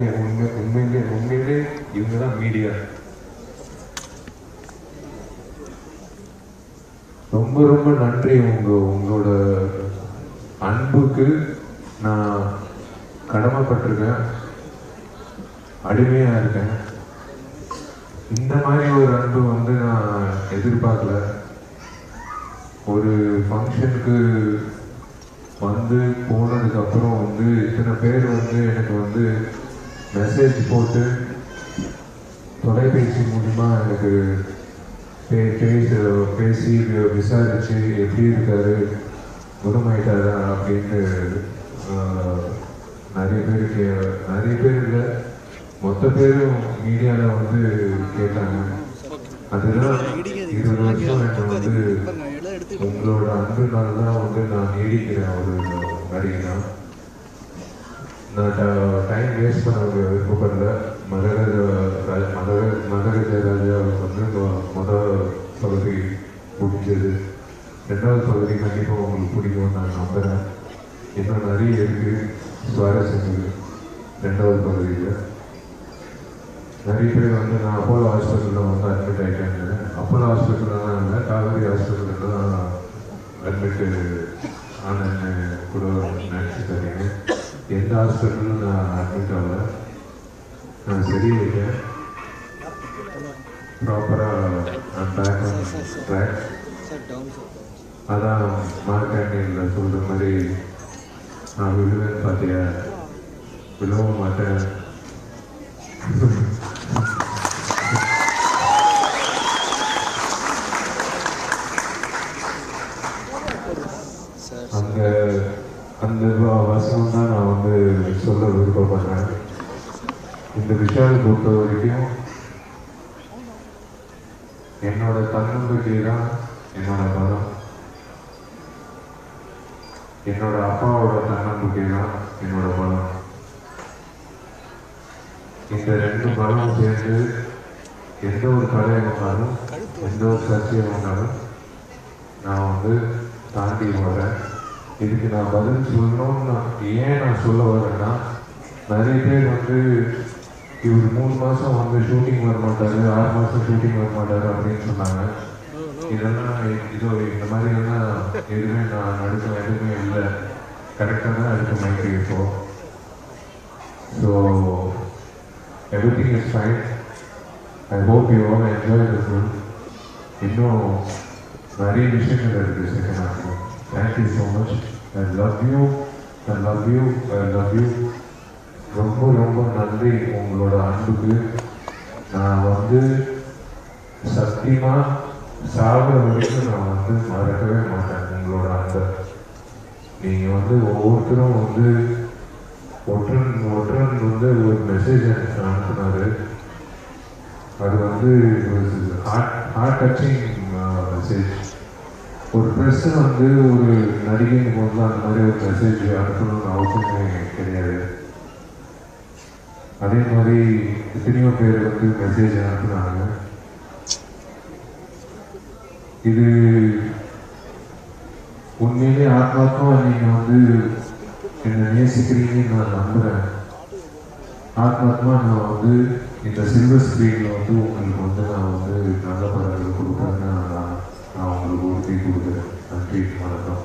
உண்மையிலே இவங்க தான் மீடியா. ரொம்ப ரொம்ப நன்றி. உங்களோட அன்புக்கு நான் கடமைப்பட்டிருக்கேன், அடிமையா இருக்கேன். இந்த மாதிரி ஒரு அன்பு நான் எதிர்பார்க்கல. ஒரு ஃபங்க்ஷனுக்கு போனதுக்கு அப்புறம் இத்தனை பேர் எனக்கு மெசேஜ் போட்டு தொலைபேசி மூலமா எனக்கு பேசி விசாரிச்சு எப்படி இருக்காரு, குணமாயிட்டாரா அப்படின்ட்டு நிறைய பேர் இல்லை, மொத்த பேரும் மீடியாவில் கேட்டாங்க. அதுதான் 20 வருஷம் எனக்கு உங்களோட அன்புனால தான் நான் நீடிக்கிறேன் ஒரு நடிகனா. நான் டைம் வேஸ்ட் பண்ண விருப்பப்படல. மகராஜா ராஜா முதல் பகுதி முடிஞ்சது. 2வது பகுதி கண்டிப்பாக உங்களுக்கு பிடிக்கும்னு நான் நம்புகிறேன். இன்னும் நிறைய இருக்குது சுவாரஸ்யங்கள் 2வது பகுதியில். நிறைய பேர் நான் அப்போலோ ஹாஸ்பிட்டலில் அட்மிட் ஆகிட்டாங்க. அப்போலோ ஹாஸ்பிட்டல்லாம் இல்லை, காவேரி ஹாஸ்பிட்டலில் தான் அட்மிட்டு ஆனன்னு கூட நினச்சி தரீங்க. எந்த ஹாஸ்பிட்டலும் நான் அட்மிட் ஆகல, நான் சரியாயிட்டேன். ப்ராப்பராக பேக் ஆன் ட்ராக். அதான் மார்க்கெட்டிங்கில் சொல்கிற மாதிரி நான் விழுவேன்னு பார்த்தியா, விழவும் மாட்டேன். அந்த வசனம் தான் நான் சொல்ல விருப்பப்படுறேன். இந்த விஷயம் பொறுத்த வரைக்கும் என்னோட தன்னம்பிக்கை தான் என்னோட பலம், என்னோட அப்பாவோட தன்னம்பிக்கை தான் என்னோட பலம். இந்த 2 பலம் சேர்ந்து எந்த ஒரு கலையை வந்தாலும், எந்த ஒரு சர்ச்சையை வந்தாலும் நான் தாண்டி வரேன். இதுக்கு நான் பதில் சொல்லணும்னு ஏன் நான் சொல்ல வரேன்னா, நிறைய பேர் இவர் 3 மாதம் ஷூட்டிங் வர மாட்டாரு, 6 மாதம் ஷூட்டிங் வர மாட்டாரு அப்படின்னு சொன்னாங்க. இதெல்லாம் இந்த மாதிரியெல்லாம் எதுவுமே நான் நடுக்க எதுவுமே இல்லை, கரெக்டாக தான் எடுக்க மைக்கு இப்போ. So everything is fine. I hope you all enjoy the film. இன்னும் நிறைய விஷயங்கள் இருக்குது second half. Thank you so much. I love you. I love you. I love you. ரொம்ப ரொம்ப நன்றி உங்களோட அன்புக்கு. நான் சத்தியமாக சாகிற வரைக்கும் நான் மறக்கவே மாட்டேன் உங்களோட அன்பை. நீங்கள் ஒவ்வொருத்தரும் ஒற்றன் ஒரு மெசேஜ் எனக்கு அனுப்புனாரு. அது ஹார்ட் டச்சிங் மெசேஜ். ஒரு ப்ரெஸ்ஸை ஒரு நடிகைன்னு அந்த மாதிரி ஒரு மெசேஜ் அனுப்பணும்னு அவசியமே கிடையாது. அதே மாதிரி எத்தனையோ பேர் மெசேஜ் அனுப்புனாங்க. இது உண்மையிலே ஆத்மாத்மா நீங்கள் என்னை நேசிக்கிறீங்கன்னு நான் நம்புகிறேன். ஆத்மாத்மா நான் இந்த சில்வர் ஸ்க்ரீனில் உங்களுக்கு நான் நல்ல படங்கள் கொடுப்பேன்னு நான் உங்களுக்கு உறுதி கொடுக்குறேன். நன்றி, வணக்கம்.